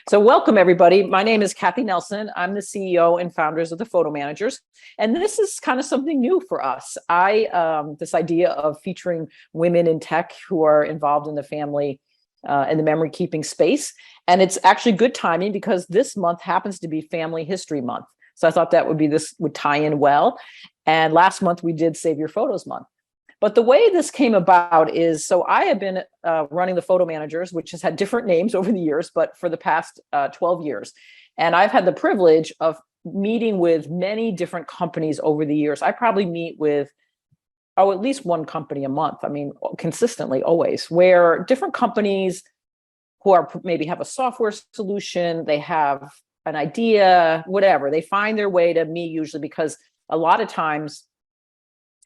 So welcome everybody. My name is Kathy Nelson. I'm the CEO and founders of the Photo Managers. And this is kind of something new for us. This idea of featuring women in tech who are involved in the family and the memory keeping space. And it's actually good timing because this month happens to be Family History Month. So I thought this would tie in well. And last month we did Save Your Photos Month. But the way this came about is, so I have been running the Photo Managers, which has had different names over the years, but for the past 12 years. And I've had the privilege of meeting with many different companies over the years. I probably meet with, at least one company a month. I mean, consistently, always, where different companies who are maybe have a software solution, they have an idea, whatever. They find their way to me usually because a lot of times,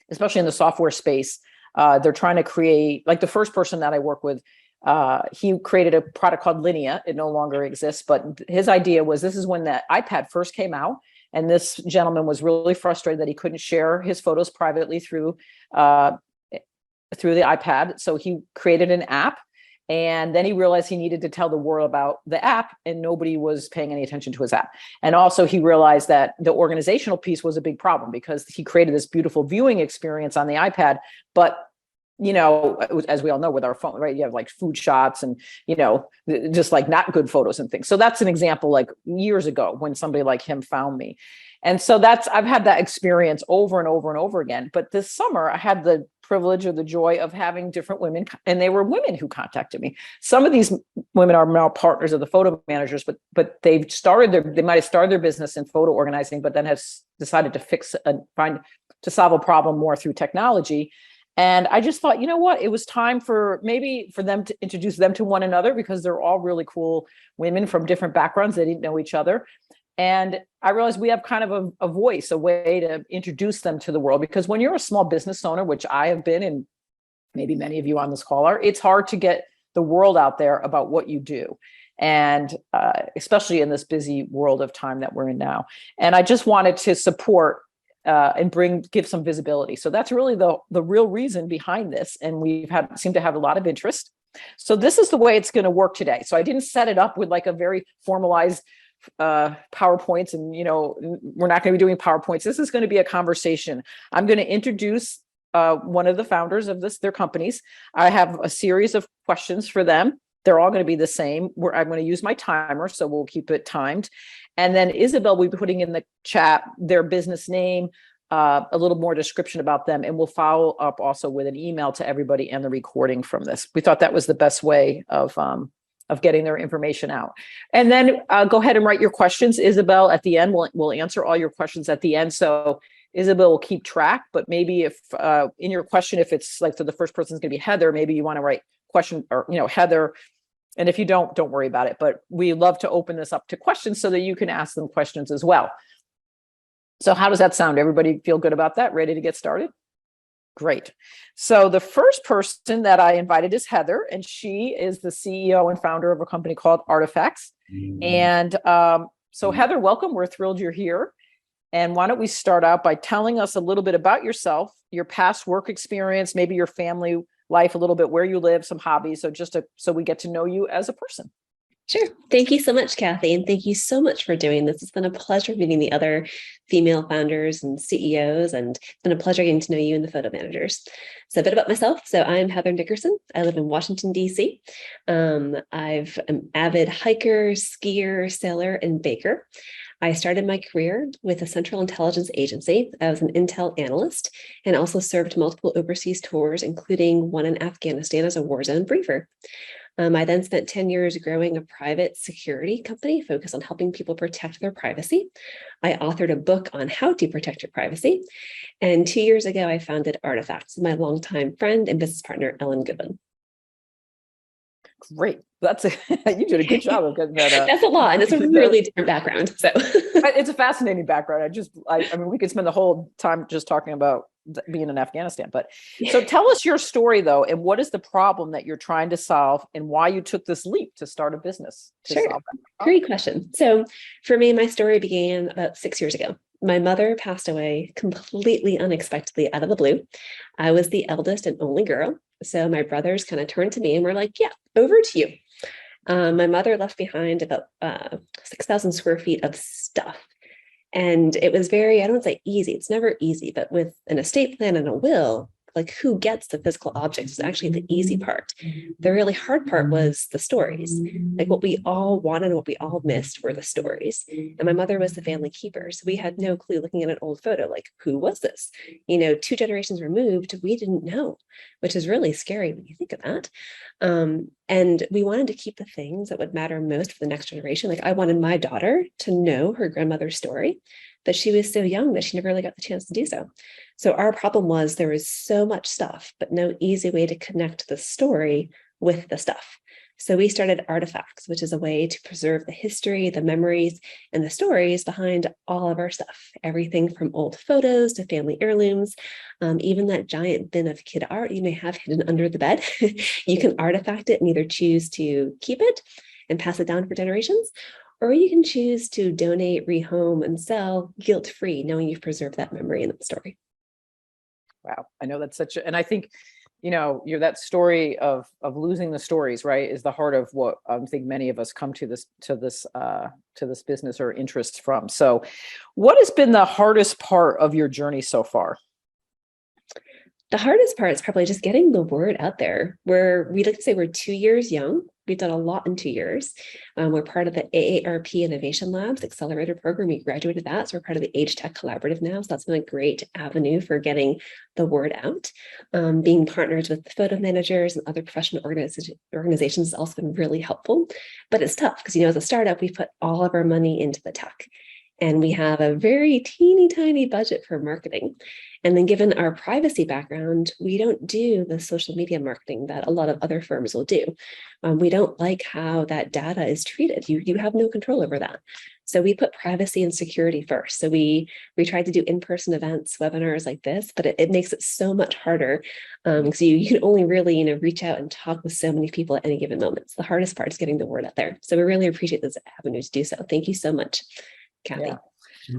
especially in the software space, they're trying to create, like the first person that I work with, he created a product called Linea. It no longer exists, but his idea was, this is when that iPad first came out. And this gentleman was really frustrated that he couldn't share his photos privately through the iPad. So he created an app. And then he realized he needed to tell the world about the app, and nobody was paying any attention to his app. And also he realized that the organizational piece was a big problem because he created this beautiful viewing experience on the iPad. But, you know, as we all know with our phone, right, you have like food shots and, you know, just like not good photos and things. So that's an example like years ago when somebody like him found me. And so I've had that experience over and over and over again. But this summer I had the privilege or the joy of having different women, and they were women who contacted me. Some of these women are now partners of the Photo Managers, but they might have started their business in photo organizing, but then have decided to solve a problem more through technology. And I just thought, you know what, it was time for them to introduce them to one another because they're all really cool women from different backgrounds. They didn't know each other. And I realized we have kind of a voice, a way to introduce them to the world, because when you're a small business owner, which I have been, and maybe many of you on this call are, it's hard to get the world out there about what you do. And especially in this busy world of time that we're in now. And I just wanted to support and give some visibility. So that's really the real reason behind this. And seem to have a lot of interest. So this is the way it's going to work today. So I didn't set it up with like a very formalized PowerPoints, and we're not going to be doing PowerPoints. This is going to be a conversation. I'm going to introduce one of the founders of their companies. I have a series of questions for them. They're all going to be the same. I'm going to use my timer, so we'll keep it timed. And then Isabel will be putting in the chat their business name, a little more description about them, and we'll follow up also with an email to everybody and the recording from this. We thought that was the best way of getting their information out. And then go ahead and write your questions. Isabel, at the end, we'll answer all your questions at the end. So Isabel will keep track, but maybe if in your question, if it's like, so the first person is going to be Heather, maybe you want to write question or, Heather. And if you don't worry about it. But we love to open this up to questions so that you can ask them questions as well. So how does that sound? Everybody feel good about that? Ready to get started? Great. So the first person that I invited is Heather, and she is the CEO and founder of a company called Artifacts. And so Heather, welcome. We're thrilled you're here. And why don't we start out by telling us a little bit about yourself, your past work experience, maybe your family life, a little bit where you live, some hobbies, so we get to know you as a person. Sure. Thank you so much, Kathy. And thank you so much for doing this. It's been a pleasure meeting the other female founders and CEOs, and it's been a pleasure getting to know you and the Photo Managers. So a bit about myself. So I'm Heather Dickerson. I live in Washington, D.C. I'm an avid hiker, skier, sailor, and baker. I started my career with a Central Intelligence Agency. I was an intel analyst and also served multiple overseas tours, including one in Afghanistan as a war zone briefer. I then spent 10 years growing a private security company focused on helping people protect their privacy. I authored a book on how to protect your privacy. And 2 years ago, I founded Artifacts with my longtime friend and business partner, Ellen Goodwin. Great. You did a good job of getting that. That's a lot, and it's a really different background. So it's a fascinating background. I mean, we could spend the whole time just talking about being in Afghanistan. But so tell us your story though, and what is the problem that you're trying to solve, and why you took this leap to start a business to Sure. solve that. Great question. So for me, my story began about 6 years ago. My mother passed away completely unexpectedly out of the blue. I was the eldest and only girl. So my brothers kind of turned to me and were like, yeah, over to you. My mother left behind about 6,000 square feet of stuff. And it was very, I don't say easy, it's never easy, but with an estate plan and a will, like who gets the physical objects is actually the easy part. The really hard part was the stories. Like what we all wanted and what we all missed were the stories. And my mother was the family keeper. So we had no clue looking at an old photo, like who was this? 2 generations removed, we didn't know, which is really scary when you think of that. And we wanted to keep the things that would matter most for the next generation. Like I wanted my daughter to know her grandmother's story, but she was so young that she never really got the chance to do so. So our problem was there was so much stuff, but no easy way to connect the story with the stuff. So we started Artifacts, which is a way to preserve the history, the memories, and the stories behind all of our stuff. Everything from old photos to family heirlooms, even that giant bin of kid art you may have hidden under the bed. You can artifact it and either choose to keep it and pass it down for generations, or you can choose to donate, rehome, and sell guilt-free, knowing you've preserved that memory and that story. Wow. I know that's and I think, you're that story of losing the stories, right, is the heart of what I think many of us come to this business or interest from. So what has been the hardest part of your journey so far? The hardest part is probably just getting the word out there. We like to say we're 2 years young. We've done a lot in 2 years. We're part of the AARP Innovation Labs Accelerator Program. We graduated that. So we're part of the Age Tech Collaborative now. So that's been a great avenue for getting the word out. Being partners with photo managers and other professional organizations has also been really helpful. But it's tough because, as a startup, we put all of our money into the tech. And we have a very teeny tiny budget for marketing. And then given our privacy background, we don't do the social media marketing that a lot of other firms will do. We don't like how that data is treated. You have no control over that. So we put privacy and security first. So we tried to do in-person events, webinars like this, but it makes it so much harder because you can only really reach out and talk with so many people at any given moment. So the hardest part is getting the word out there. So we really appreciate this avenue to do so. Thank you so much, Kathy. Yeah.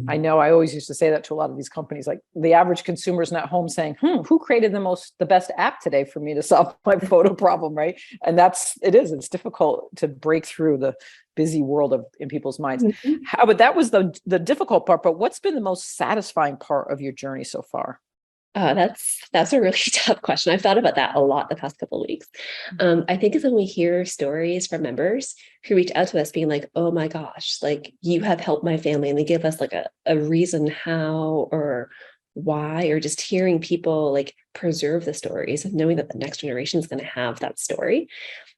I know I always used to say that to a lot of these companies, like the average consumer is not home saying, who created the best app today for me to solve my photo problem, right? And it's difficult to break through the busy world in people's minds. Mm-hmm. But that was the difficult part, but what's been the most satisfying part of your journey so far? That's a really tough question. I've thought about that a lot the past couple of weeks. I think it's when we hear stories from members who reach out to us being like, oh my gosh, like you have helped my family, and they give us like a reason how or why, or just hearing people like preserve the stories and knowing that the next generation is going to have that story.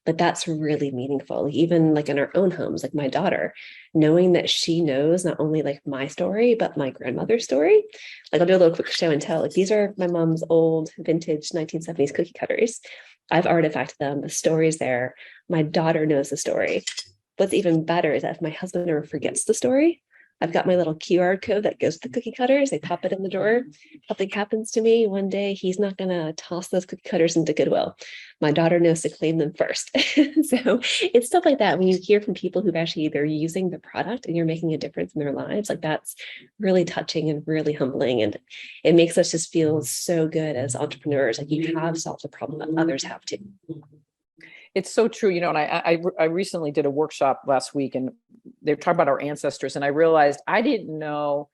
But that's really meaningful. Even like in our own homes, like my daughter, knowing that she knows not only like my story, but my grandmother's story. Like I'll do a little quick show and tell. Like these are my mom's old vintage 1970s cookie cutters. I've artifacted them. The story's there. My daughter knows the story. What's even better is that if my husband ever forgets the story, I've got my little QR code that goes to the cookie cutters. They pop it in the drawer. Something happens to me one day, he's not going to toss those cookie cutters into Goodwill. My daughter knows to claim them first. So it's stuff like that. When you hear from people who've actually they're using the product and you're making a difference in their lives, like that's really touching and really humbling. And it makes us just feel so good as entrepreneurs. Like you have solved a problem that others have too. It's so true, and I recently did a workshop last week, and they were talking about our ancestors, and I realized I didn't know.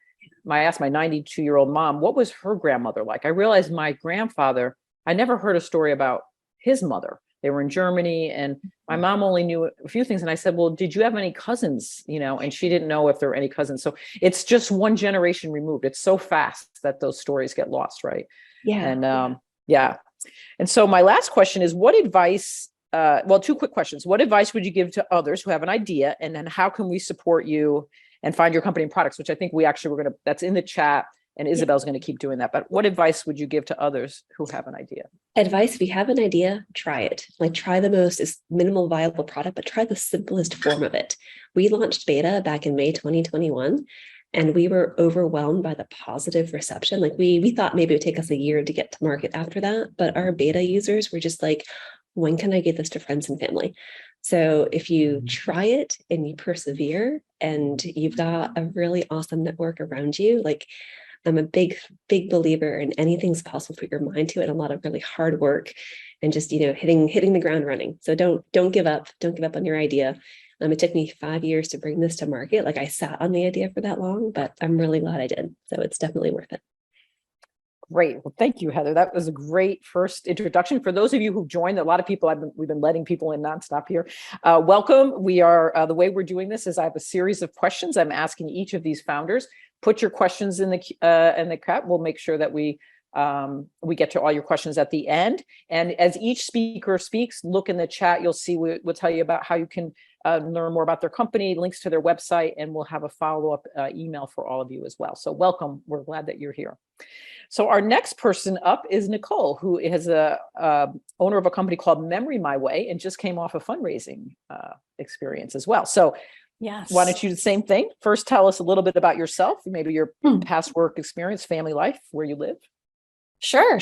I asked my 92-year-old mom, what was her grandmother like? I realized my grandfather, I never heard a story about his mother. They were in Germany, and my mom only knew a few things. And I said, well, did you have any cousins? And she didn't know if there were any cousins. So it's just one generation removed. It's so fast that those stories get lost, right? Yeah. And yeah. And so my last question is, what advice? Two quick questions. What advice would you give to others who have an idea? And then how can we support you and find your company and products, which I think that's in the chat, and Isabel's going to keep doing that. But what advice would you give to others who have an idea? Advice, if you have an idea, try it. Like try the most minimal viable product, but try the simplest form of it. We launched beta back in May 2021. And we were overwhelmed by the positive reception. Like we thought maybe it would take us a year to get to market after that, but our beta users were just like, when can I get this to friends and family? So if you try it and you persevere and you've got a really awesome network around you, like I'm a big believer in anything's possible, put your mind to it, and a lot of really hard work and just, hitting the ground running. So don't give up. Don't give up on your idea. It took me 5 years to bring this to market. Like I sat on the idea for that long, but I'm really glad I did. So it's definitely worth it. Great. Well, thank you, Heather. That was a great first introduction. For those of you who joined, a lot of people, we've been letting people in nonstop here. Welcome. We are, the way we're doing this is I have a series of questions I'm asking each of these founders. Put your questions in the chat. We'll make sure that we get to all your questions at the end. And as each speaker speaks, look in the chat. You'll see, we'll tell you about how you can learn more about their company, links to their website, and we'll have a follow-up email for all of you as well. So welcome. We're glad that you're here. So our next person up is Nicole, who is a owner of a company called Memory My Way and just came off a fundraising experience as well. So yes, why don't you do the same thing? First, tell us a little bit about yourself, maybe your past work experience, family life, where you live. Sure.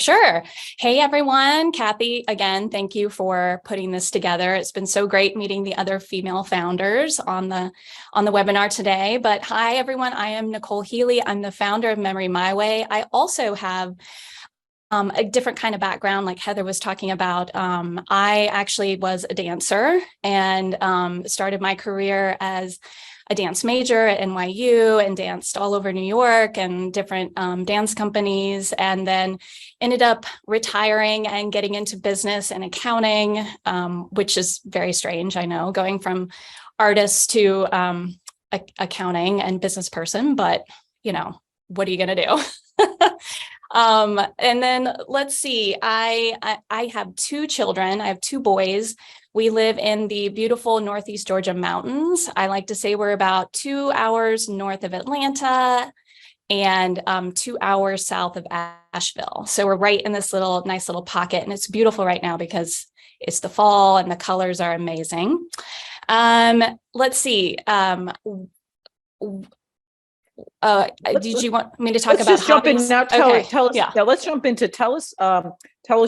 Hey, everyone. Kathy, again, thank you for putting this together. It's been so great meeting the other female founders on the webinar today. But hi, everyone. I am Nicole Healy. I'm the founder of Memory My Way. I also have a different kind of background, like Heather was talking about. I actually was a dancer and started my career as a dance major at NYU and danced all over New York and different dance companies, and then ended up retiring and getting into business and accounting, which is very strange, I know, going from artist to accounting and business person, but what are you going to do? And then let's see, I have 2 children. I have 2 boys. We live in the beautiful Northeast Georgia mountains. I like to say we're about 2 hours north of Atlanta and 2 hours south of Asheville. So we're right in this nice little pocket, and it's beautiful right now because it's the fall and the colors are amazing. Let's see. Did you want me to talk about just jump in hobbies? now? Tell us. Yeah. Now let's jump into tell us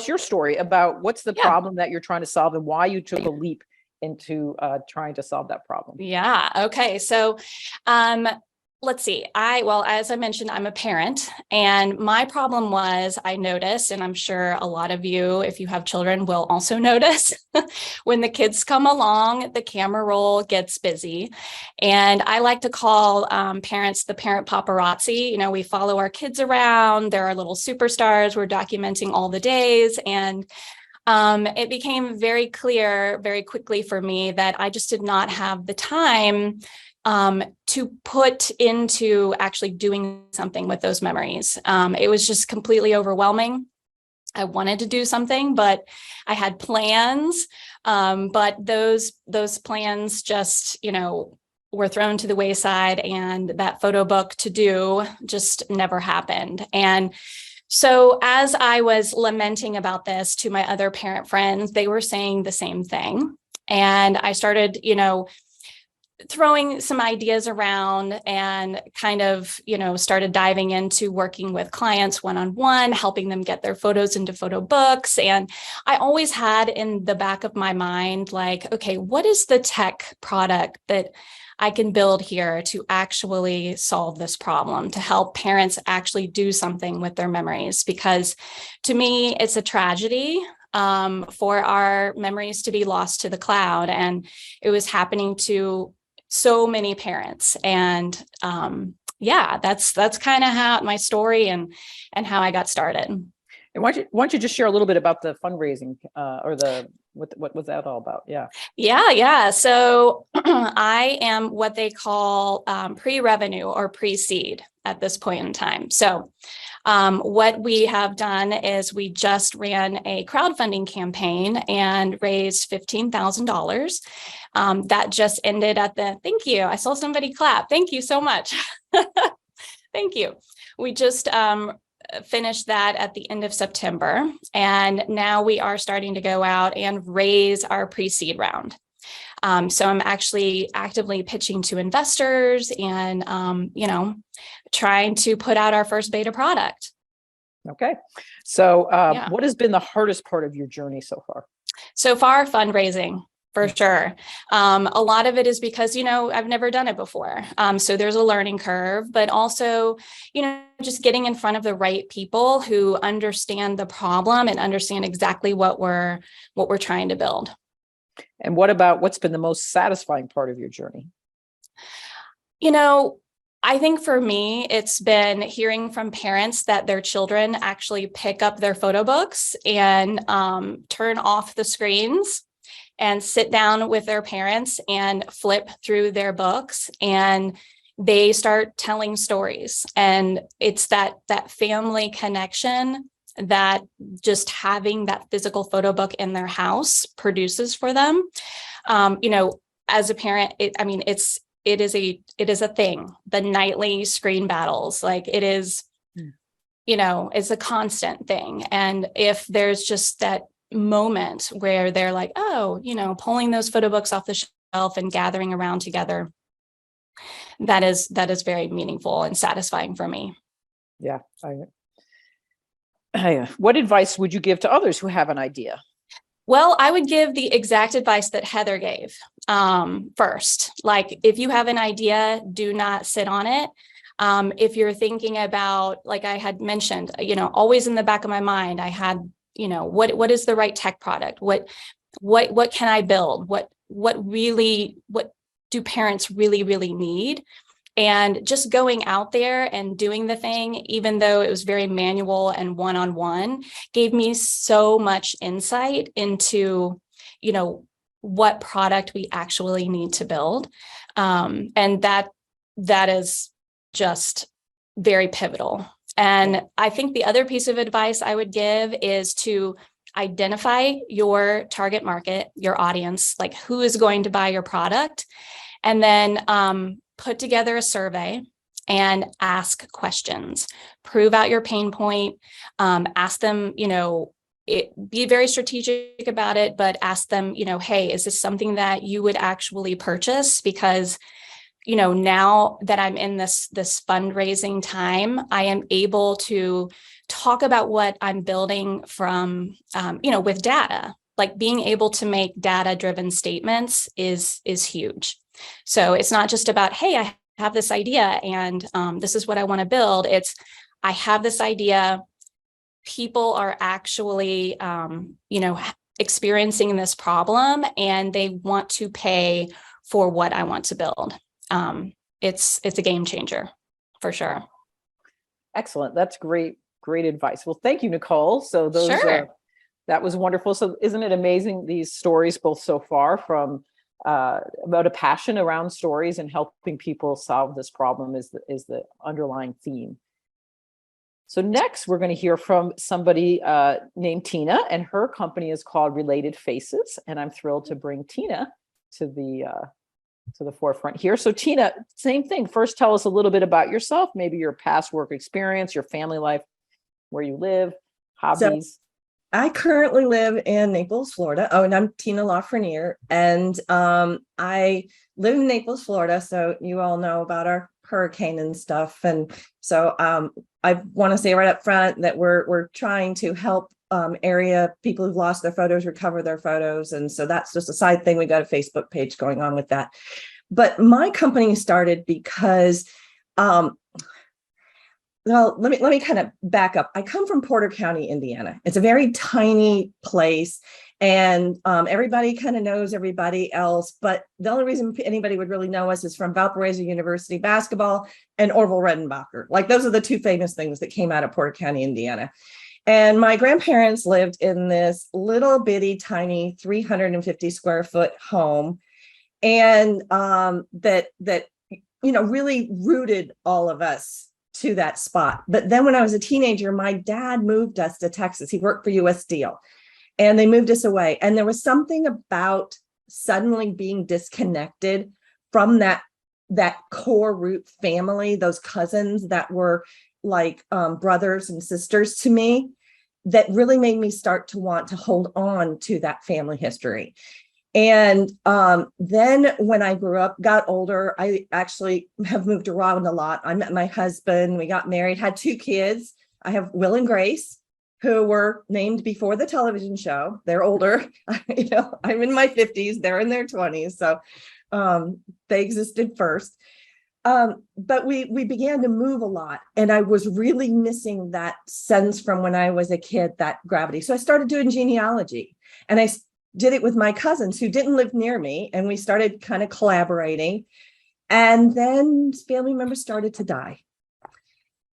your story about what's the problem that you're trying to solve and why you took a leap into trying to solve that problem. Yeah. Okay. So, let's see. As I mentioned, I'm a parent, and my problem was I noticed, and I'm sure a lot of you, if you have children, will also notice when the kids come along, the camera roll gets busy. And I like to call parents the parent paparazzi. We follow our kids around. They're our little superstars. We're documenting all the days. And it became very clear very quickly for me that I just did not have the time to put into actually doing something with those memories. It was just completely overwhelming. I wanted to do something, but I had plans. But those plans just, were thrown to the wayside, and that photo book to do just never happened. And so as I was lamenting about this to my other parent friends, they were saying the same thing. And I started, throwing some ideas around and kind of, started diving into working with clients one-on-one, helping them get their photos into photo books. And I always had in the back of my mind, like, okay, what is the tech product that I can build here to actually solve this problem, to help parents actually do something with their memories? Because to me, it's a tragedy for our memories to be lost to the cloud. And it was happening to so many parents. And that's kind of how my story and how I got started. And why don't you just share a little bit about the fundraising or what was that all about? Yeah. So I am what they call pre-revenue or pre-seed at this point in time. So what we have done is we just ran a crowdfunding campaign and raised $15,000. That just ended at thank you. I saw somebody clap. Thank you so much. Thank you. We just finished that at the end of September. And now we are starting to go out and raise our pre-seed round. So I'm actually actively pitching to investors and, trying to put out our first beta product. Okay. So what has been the hardest part of your journey so far? So far, fundraising. For sure. A lot of it is because, I've never done it before. So there's a learning curve, but also, just getting in front of the right people who understand the problem and understand exactly what we're trying to build. And what about what's been the most satisfying part of your journey? I think for me, it's been hearing from parents that their children actually pick up their photo books and turn off the screens and sit down with their parents and flip through their books, and they start telling stories. And it's that family connection that just having that physical photo book in their house produces for them. As a parent, it is a thing. The nightly screen battles, like it is, it's a constant thing. And if there's just that moment where they're like, oh, pulling those photo books off the shelf and gathering around together, that is very meaningful and satisfying for me. Yeah. What advice would you give to others who have an idea? Well, I would give the exact advice that Heather gave first. Like, if you have an idea, do not sit on it. If you're thinking about, like I had mentioned, always in the back of my mind, I had, what is the right tech product? What can I build? What do parents really, really need? And just going out there and doing the thing, even though it was very manual and one-on-one, gave me so much insight into, what product we actually need to build. And that is just very pivotal. And I think the other piece of advice I would give is to identify your target market, your audience, like who is going to buy your product, and then put together a survey and ask questions. Prove out your pain point. Ask them, be very strategic about it, but ask them, hey, is this something that you would actually purchase? Because now that I'm in this fundraising time, I am able to talk about what I'm building from, with data. Like, being able to make data-driven statements is huge. So it's not just about, hey, I have this idea and this is what I want to build. It's, I have this idea. People are actually, experiencing this problem, and they want to pay for what I want to build. It's a game changer for sure. Excellent. That's great advice. Well, thank you, Nicole. So that was wonderful. So isn't it amazing, these stories, both so far from about a passion around stories and helping people solve this problem is the underlying theme. So next, we're going to hear from somebody named Tina, and her company is called Related Faces. And I'm thrilled to bring Tina to the forefront here. So Tina, same thing. First, tell us a little bit about yourself, maybe your past work experience, your family life, where you live, hobbies. So I currently live in Naples, Florida. Oh, and I'm Tina Lafreniere, and I live in Naples, Florida. So you all know about our hurricane and stuff. And so I want to say right up front that we're trying to help area people who've lost their photos recover their photos. And so that's just a side thing. We got a Facebook page going on with that. But my company started because well, let me kind of back up. I come from Porter County, Indiana. It's a very tiny place, and everybody kind of knows everybody else. But the only reason anybody would really know us is from Valparaiso University basketball and Orville Redenbacher. Like, those are the two famous things that came out of Porter County, Indiana. And my grandparents lived in this little bitty tiny 350 square foot home, and that really rooted all of us to that spot. But then when I was a teenager, my dad moved us to Texas. He worked for US Steel, and they moved us away. And there was something about suddenly being disconnected from that core root family, those cousins that were like brothers and sisters to me, that really made me start to want to hold on to that family history. And then when I grew up, got older, I actually have moved around a lot. I met my husband, we got married, had 2 kids. I have Will and Grace. who were named before the television show. They're older. I'm in my 50s, they're in their 20s. So they existed first. But we began to move a lot. And I was really missing that sense from when I was a kid, that gravity. So I started doing genealogy, and I did it with my cousins who didn't live near me. And we started kind of collaborating. And then family members started to die.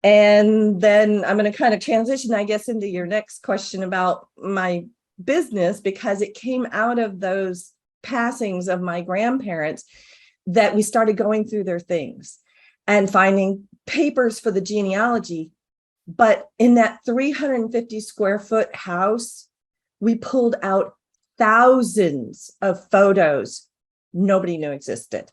And then I'm going to kind of transition, I guess, into your next question about my business, because it came out of those passings of my grandparents that we started going through their things and finding papers for the genealogy. But in that 350 square foot house, we pulled out thousands of photos nobody knew existed.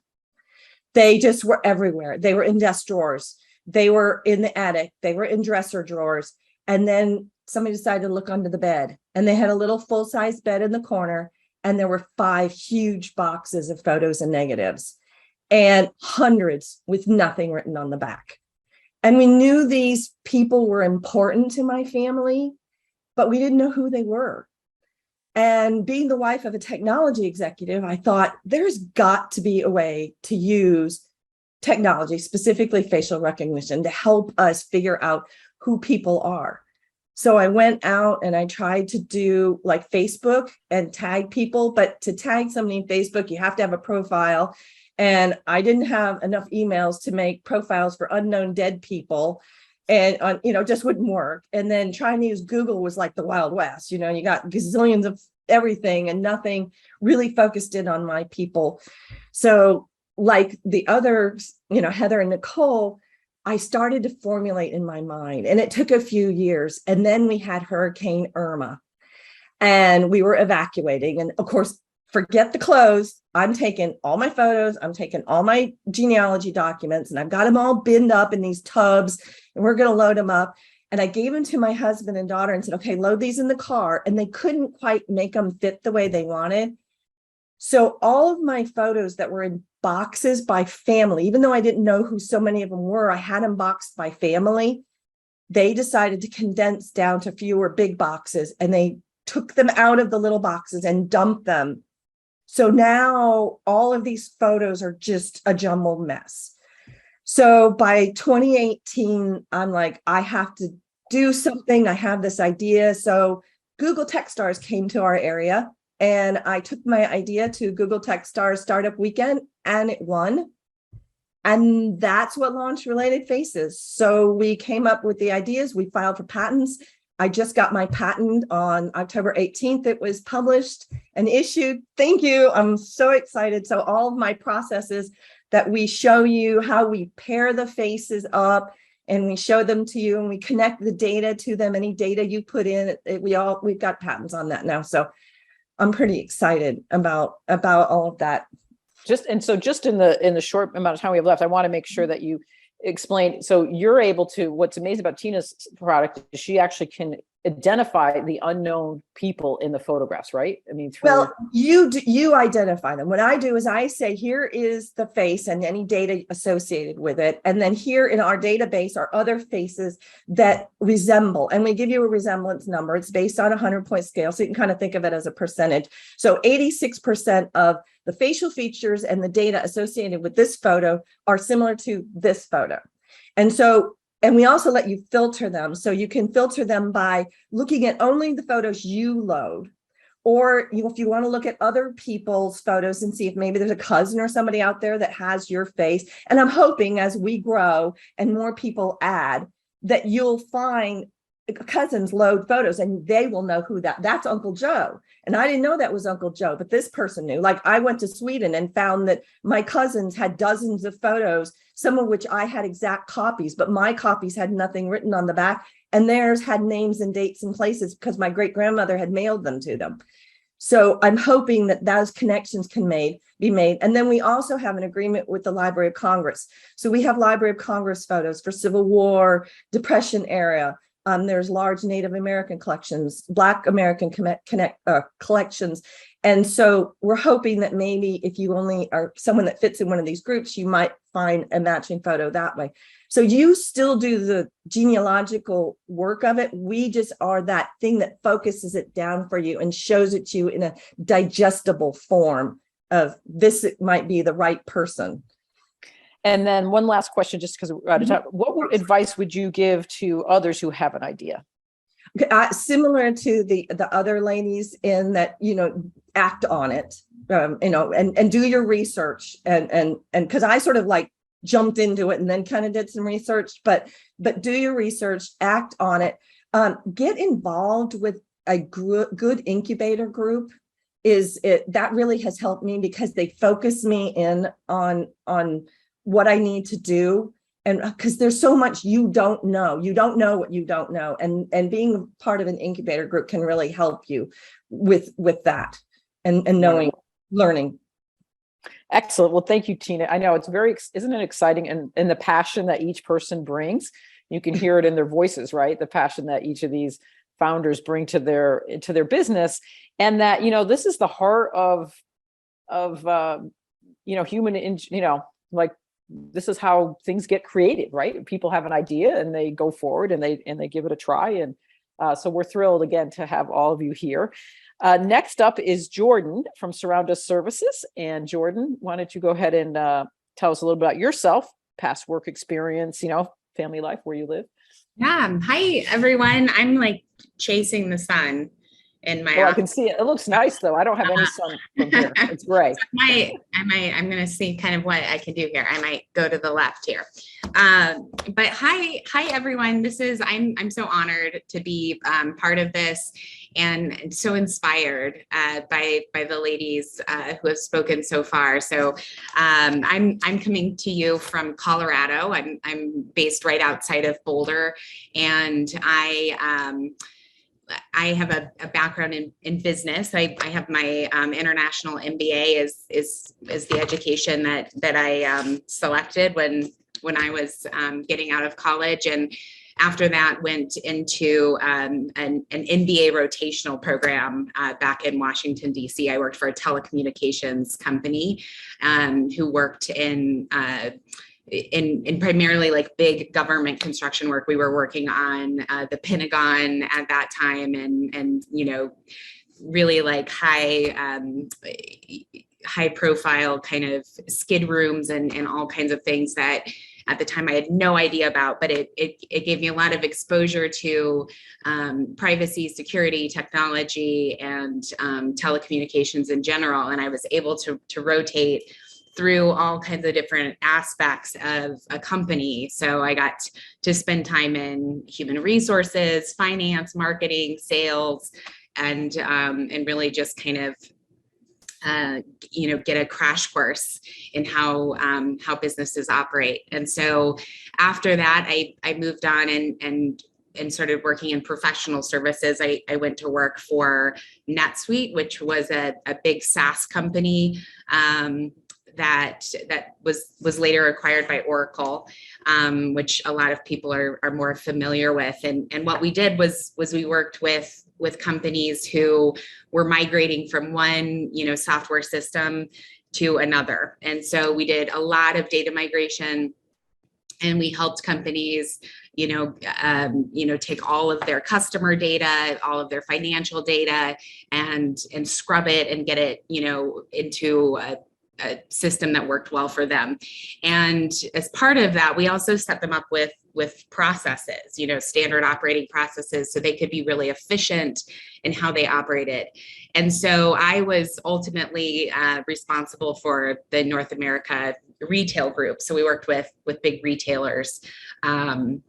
They just were everywhere. They were in desk drawers. They were in the attic. They were in dresser drawers. And then somebody decided to look under the bed, and they had a little full-size bed in the corner. And there were 5 huge boxes of photos and negatives, and hundreds with nothing written on the back. And we knew these people were important to my family, but we didn't know who they were. And being the wife of a technology executive, I thought there's got to be a way to use technology, specifically facial recognition, to help us figure out who people are. So I went out and I tried to do like Facebook and tag people, but to tag somebody in Facebook, you have to have a profile. And I didn't have enough emails to make profiles for unknown dead people, and just wouldn't work. And then trying to use Google was like the Wild West. You got gazillions of everything and nothing really focused in on my people. So like the others, Heather and Nicole, I started to formulate in my mind, and it took a few years. And then we had Hurricane Irma, and we were evacuating. And of course, forget the clothes. I'm taking all my photos. I'm taking all my genealogy documents, and I've got them all binned up in these tubs, and we're going to load them up. And I gave them to my husband and daughter and said, okay, load these in the car. And they couldn't quite make them fit the way they wanted. So all of my photos that were in boxes by family, even though I didn't know who so many of them were, I had them boxed by family. They decided to condense down to fewer big boxes, and they took them out of the little boxes and dumped them. So now all of these photos are just a jumbled mess. So by 2018, I'm like, I have to do something. I have this idea. So Google Techstars came to our area, and I took my idea to Google Techstars Startup Weekend, and it won. And that's what launched Related Faces. So we came up with the ideas. We filed for patents. I just got my patent on October 18th. It was published and issued. Thank you. I'm so excited. So all of my processes that we show you, how we pair the faces up, and we show them to you, and we connect the data to them. Any data you put in, we've got patents on that now. So I'm pretty excited about all of that. Just in the short amount of time we have left, I want to make sure that you explain. So you're able to, what's amazing about Tina's product is she actually can identify the unknown people in the photographs, right? I mean, well, you identify them. What I do is I say, here is the face and any data associated with it. And then here in our database are other faces that resemble, and we give you a resemblance number. It's based on a 100-point scale. So you can kind of think of it as a percentage. So 86% of the facial features and the data associated with this photo are similar to this photo. And we also let you filter them. So you can filter them by looking at only the photos you load. Or if you want to look at other people's photos and see if maybe there's a cousin or somebody out there that has your face. And I'm hoping as we grow and more people add, that you'll find cousins load photos and they will know who that's Uncle Joe. And I didn't know that was Uncle Joe, but this person knew. Like I went to Sweden and found that my cousins had dozens of photos, some of which I had exact copies, but my copies had nothing written on the back, and theirs had names and dates and places because my great grandmother had mailed them to them. So I'm hoping that those connections can be made. And then we also have an agreement with the Library of Congress. So we have Library of Congress photos for Civil War, Depression era. There's large Native American collections, Black American collections. And so we're hoping that maybe if you only are someone that fits in one of these groups, you might find a matching photo that way. So you still do the genealogical work of it. We just are that thing that focuses it down for you and shows it to you in a digestible form of this might be the right person. And then one last question, just because we're out of time. What advice would you give to others who have an idea? Similar to the other ladies, in that, act on it, and do your research, and because I sort of like jumped into it and then kind of did some research, but do your research, act on it, get involved with a good incubator group. That really has helped me, because they focus me in on what I need to do. And because there's so much you don't know what you don't know. And being part of an incubator group can really help you with that and learning. Excellent. Well, thank you, Tina. I know isn't it exciting? And the passion that each person brings, you can hear it in their voices, right? The passion that each of these founders bring to their business. And that, this is the heart of human, like, this is how things get created, right? People have an idea and they go forward and they give it a try. And so we're thrilled again to have all of you here. Next up is Jordan from Surround Us Services. And Jordan, why don't you go ahead and tell us a little bit about yourself, past work experience, family life, where you live. Yeah. Hi, everyone. I'm like chasing the sun in my office. I can see it. It looks nice though. I don't have any sun from here. It's gray. I'm going to see kind of what I can do here. I might go to the left here. But hi everyone. I'm so honored to be part of this, and so inspired by the ladies who have spoken so far. So I'm coming to you from Colorado. I'm based right outside of Boulder, and I have a background in business. I have my international MBA is the education that I selected when I was getting out of college, and after that went into an MBA rotational program back in Washington, D.C. I worked for a telecommunications company who worked in primarily like big government construction work. We were working on the Pentagon at that time, and really like high profile kind of skid rooms and all kinds of things that at the time I had no idea about, but it gave me a lot of exposure to privacy, security, technology, and telecommunications in general. And I was able to rotate through all kinds of different aspects of a company. So I got to spend time in human resources, finance, marketing, sales, and really just kind of get a crash course in how businesses operate. And so after that, I moved on and started working in professional services. I went to work for NetSuite, which was a big SaaS company that was later acquired by Oracle, which a lot of people are more familiar with. And what we did was we worked with companies who were migrating from one, software system to another. And so we did a lot of data migration, and we helped companies, take all of their customer data, all of their financial data, and scrub it and get it, into a system that worked well for them. And as part of that, we also set them up with processes, standard operating processes, so they could be really efficient in how they operated. And so I was ultimately responsible for the North America retail group. So we worked with big retailers, and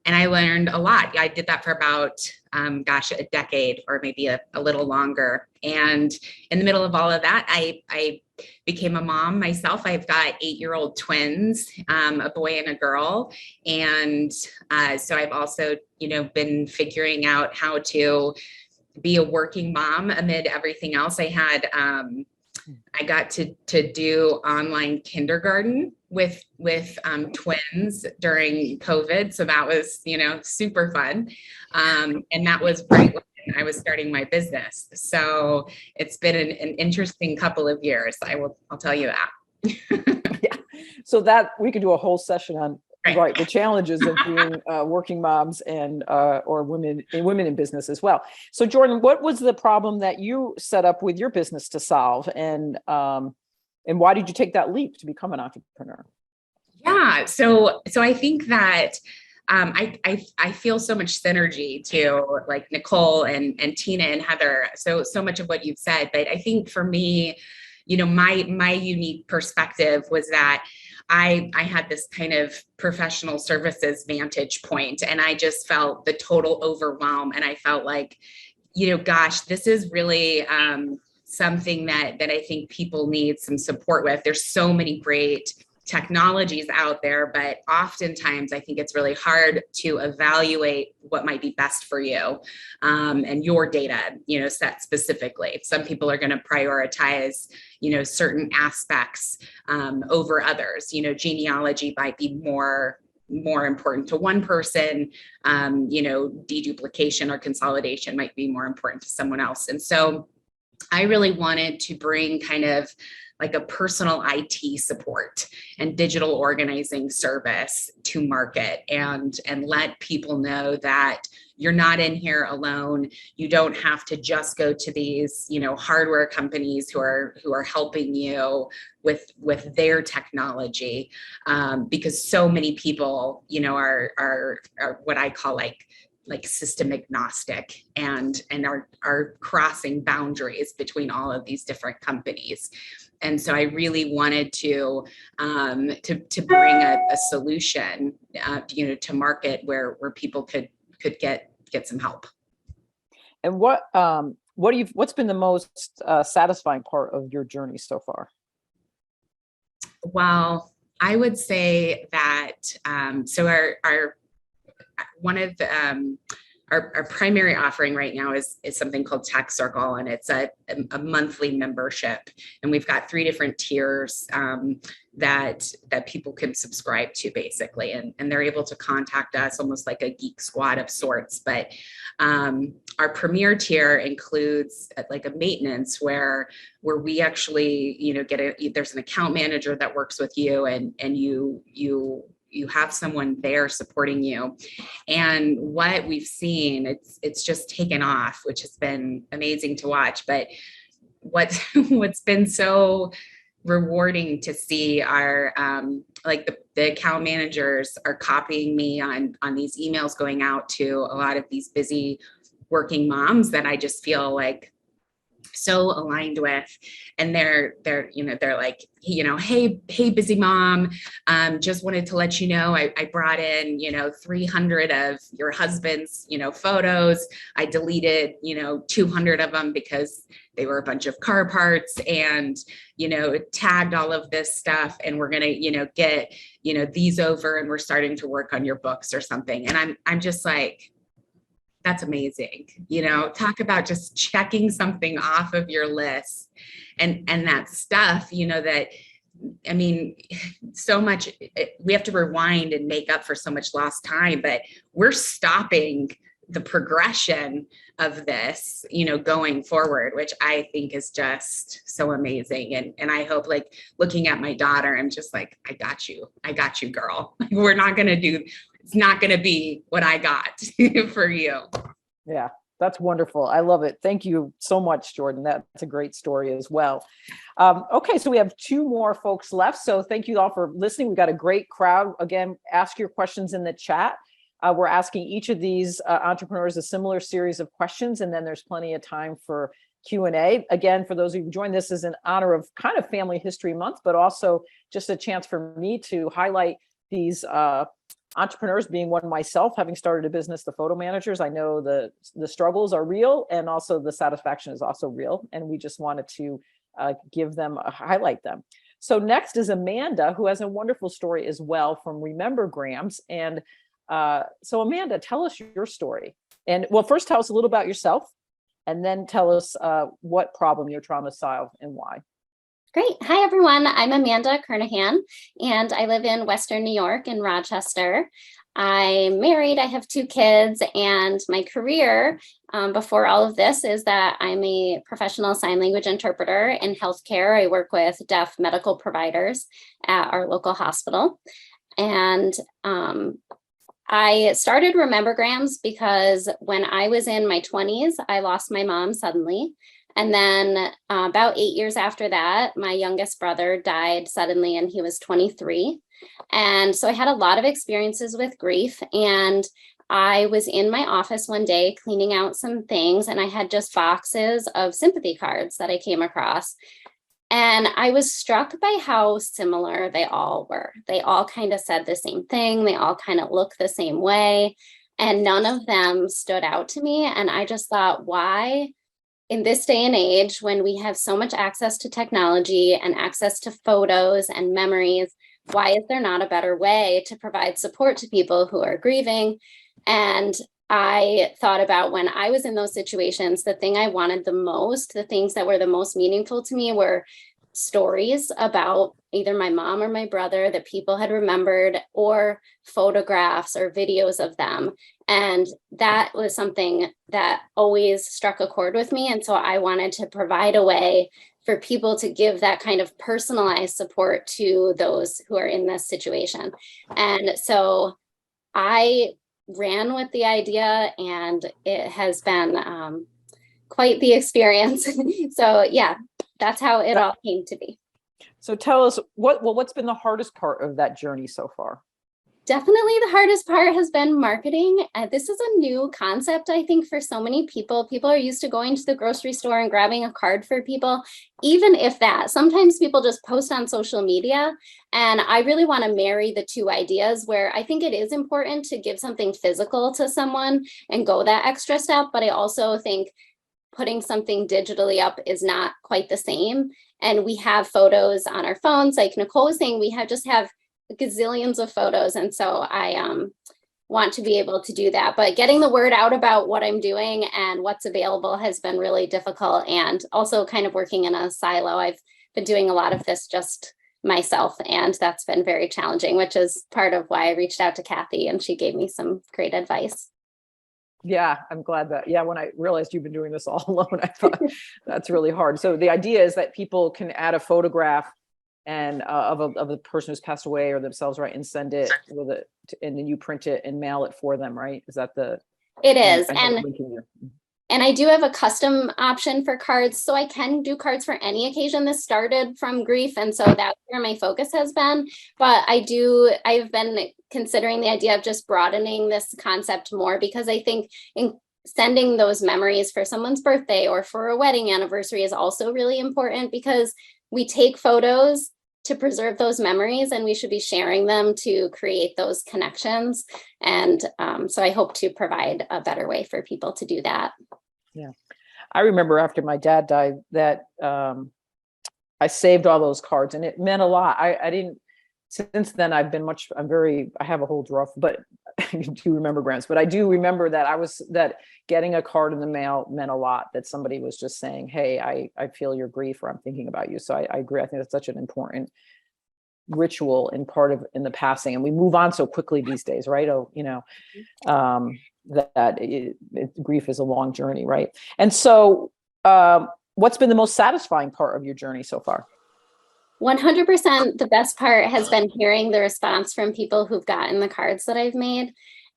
I learned a lot. I did that for about, a decade or maybe a little longer. And in the middle of all of that, I became a mom myself. I've got 8-year-old twins, a boy and a girl. And so I've also, been figuring out how to be a working mom amid everything else. I got to do online kindergarten with twins during COVID. So that was, super fun. And that was right when I was starting my business. So it's been an interesting couple of years. I'll tell you that. So that we could do a whole session on Right. the challenges of being working moms and or women in business as well. So Jordan, what was the problem that you set up with your business to solve, and why did you take that leap to become an entrepreneur? Yeah, so I think that I feel so much synergy to like Nicole and Tina and Heather. So much of what you've said, but I think for me, my unique perspective was that I had this kind of professional services vantage point, and I just felt the total overwhelm, and I felt like, gosh, this is really something that I think people need some support with. There's so many great technologies out there, but oftentimes I think it's really hard to evaluate what might be best for you and your data, set specifically. Some people are going to prioritize, certain aspects over others. Genealogy might be more important to one person, deduplication or consolidation might be more important to someone else. And so I really wanted to bring kind of like a personal IT support and digital organizing service to market, and let people know that you're not in here alone. You don't have to just go to these, hardware companies who are helping you with their technology, because so many people, are what I call like system agnostic and are crossing boundaries between all of these different companies. And so I really wanted to bring a solution, to market where people could get some help. And what's been the most satisfying part of your journey so far? Well, I would say that so our one of the our primary offering right now is something called Tech Circle, and it's a monthly membership, and we've got 3 different tiers that people can subscribe to basically, and they're able to contact us almost like a geek squad of sorts. But our premier tier includes like a maintenance where we actually there's an account manager that works with you, and you have someone there supporting you. And what we've seen, it's just taken off, which has been amazing to watch. But what's been so rewarding to see are like the account managers are copying me on these emails going out to a lot of these busy working moms that I just feel like so aligned with. And they're like, hey, busy mom, just wanted to let you know, I brought in, 300 of your husband's, photos. I deleted, 200 of them because they were a bunch of car parts, and, tagged all of this stuff. And we're going to, get, these over, and we're starting to work on your books or something. And I'm just like, that's amazing. Talk about just checking something off of your list, and that stuff, that, I mean, so much, we have to rewind and make up for so much lost time, but we're stopping the progression of this, going forward, which I think is just so amazing. And I hope, like, looking at my daughter, I'm just like, I got you, girl. We're not going to do, it's not going to be what I got for you. Yeah, that's wonderful. I love it. Thank you so much, Jordan. That's a great story as well. Okay, so we have 2 more folks left. So thank you all for listening. We've got a great crowd. Again, ask your questions in the chat. We're asking each of these entrepreneurs a similar series of questions, and then there's plenty of time for Q&A. Again, for those of you who joined, this is in honor of kind of Family History Month, but also just a chance for me to highlight these entrepreneurs, being one myself, having started a business, the Photo Managers. I know the struggles are real, and also the satisfaction is also real. And we just wanted to highlight them. So next is Amanda, who has a wonderful story as well from Remembergrams. And so Amanda, tell us your story. And well, first tell us a little about yourself, and then tell us what problem you're trying to solve and why. Great. Hi, everyone. I'm Amanda Kernahan, and I live in Western New York in Rochester. I'm married, I have 2 kids, and my career before all of this is that I'm a professional sign language interpreter in healthcare. I work with deaf medical providers at our local hospital. And I started Remembergrams because when I was in my 20s, I lost my mom suddenly. And then about 8 years after that, my youngest brother died suddenly and he was 23. And so I had a lot of experiences with grief. And I was in my office one day cleaning out some things, and I had just boxes of sympathy cards that I came across. And I was struck by how similar they all were. They all kind of said the same thing. They all kind of look the same way. And none of them stood out to me. And I just thought, why? In this day and age, when we have so much access to technology and access to photos and memories, why is there not a better way to provide support to people who are grieving? And I thought about when I was in those situations, the thing I wanted the most, the things that were the most meaningful to me were stories about either my mom or my brother that people had remembered, or photographs or videos of them. And that was something that always struck a chord with me. And so I wanted to provide a way for people to give that kind of personalized support to those who are in this situation. And so I ran with the idea, and it has been quite the experience. So yeah, that's how it all came to be. So tell us what's been the hardest part of that journey so far? Definitely the hardest part has been marketing. This is a new concept, I think, for so many people. People are used to going to the grocery store and grabbing a card for people, even if that. Sometimes people just post on social media. And I really want to marry the two ideas, where I think it is important to give something physical to someone and go that extra step. But I also think putting something digitally up is not quite the same. And we have photos on our phones, like Nicole was saying, we just have gazillions of photos. And so I want to be able to do that. But getting the word out about what I'm doing and what's available has been really difficult. And also kind of working in a silo. I've been doing a lot of this just myself, and that's been very challenging, which is part of why I reached out to Kathy, and she gave me some great advice. Yeah, I'm glad that, when I realized you've been doing this all alone, I thought that's really hard. So the idea is that people can add a photograph and of the person who's passed away or themselves, right, and send it and then you print it and mail it for them, right? Is that It is. And I do have a custom option for cards, so I can do cards for any occasion. This started from grief, and so that's where my focus has been. But I've been considering the idea of just broadening this concept more, because I think in sending those memories for someone's birthday or for a wedding anniversary is also really important, because we take photos to preserve those memories, and we should be sharing them to create those connections. And so I hope to provide a better way for people to do that. Yeah. I remember after my dad died that I saved all those cards, and it meant a lot. I didn't, since then I have a whole drawer, but I do remember grants, but I do remember that getting a card in the mail meant a lot, that somebody was just saying, hey, I feel your grief, or I'm thinking about you. So I agree. I think that's such an important ritual and part of in the passing, and we move on so quickly these days, right? Grief is a long journey, right? And so what's been the most satisfying part of your journey so far? 100% the best part has been hearing the response from people who've gotten the cards that I've made.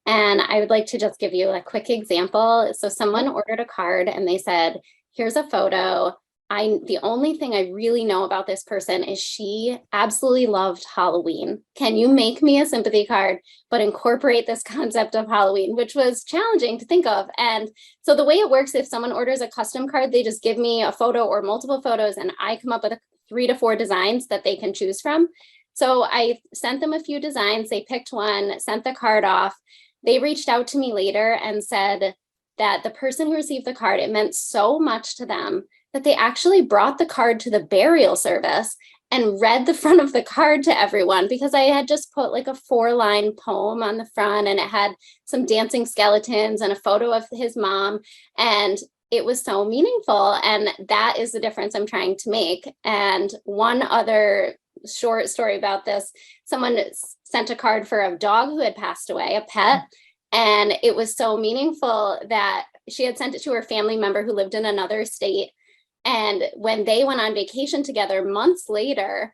And I would like to just give you a quick example. So someone ordered a card and they said, here's a photo. The only thing I really know about this person is she absolutely loved Halloween. Can you make me a sympathy card, but incorporate this concept of Halloween, which was challenging to think of. And so the way it works, if someone orders a custom card, they just give me a photo or multiple photos, and I come up with 3 to 4 designs that they can choose from. So I sent them a few designs. They picked one, sent the card off. They reached out to me later and said that the person who received the card, it meant so much to them that they actually brought the card to the burial service and read the front of the card to everyone, because I had just put like a 4-line poem on the front, and it had some dancing skeletons and a photo of his mom. And it was so meaningful. And that is the difference I'm trying to make. And one other short story about this, someone sent a card for a dog who had passed away, a pet. And it was so meaningful that she had sent it to her family member who lived in another state. And when they went on vacation together months later,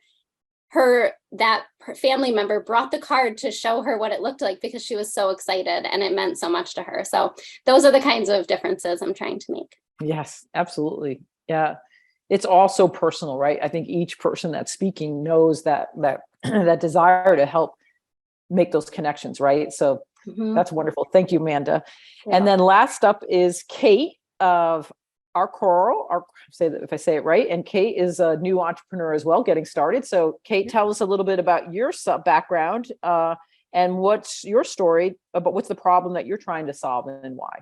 that family member brought the card to show her what it looked like because she was so excited and it meant so much to her. So those are the kinds of differences I'm trying to make. Yes, absolutely. Yeah. It's all so personal, right? I think each person that's speaking knows that that desire to help make those connections, right? So that's wonderful. Thank you, Amanda. Yeah. And then last up is Kate of Our Coral, if I say it right. And Kate is a new entrepreneur as well, getting started. So Kate, tell us a little bit about your background and what's your story about what's the problem that you're trying to solve and why.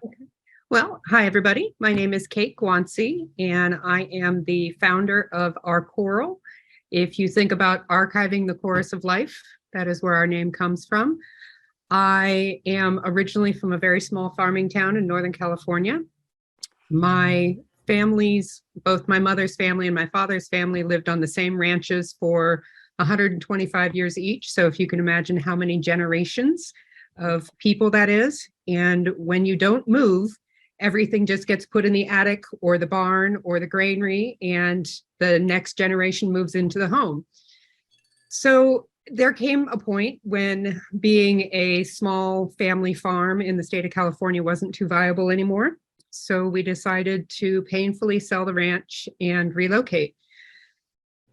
Well, hi, everybody. My name is Kate Guanci, and I am the founder of Our Coral. If you think about archiving the chorus of life, that is where our name comes from. I am originally from a very small farming town in Northern California. My families, both my mother's family and my father's family, lived on the same ranches for 125 years each. So if you can imagine how many generations of people that is. And when you don't move, everything just gets put in the attic or the barn or the granary, and the next generation moves into the home. So there came a point when being a small family farm in the state of California wasn't too viable anymore. So we decided to painfully sell the ranch and relocate.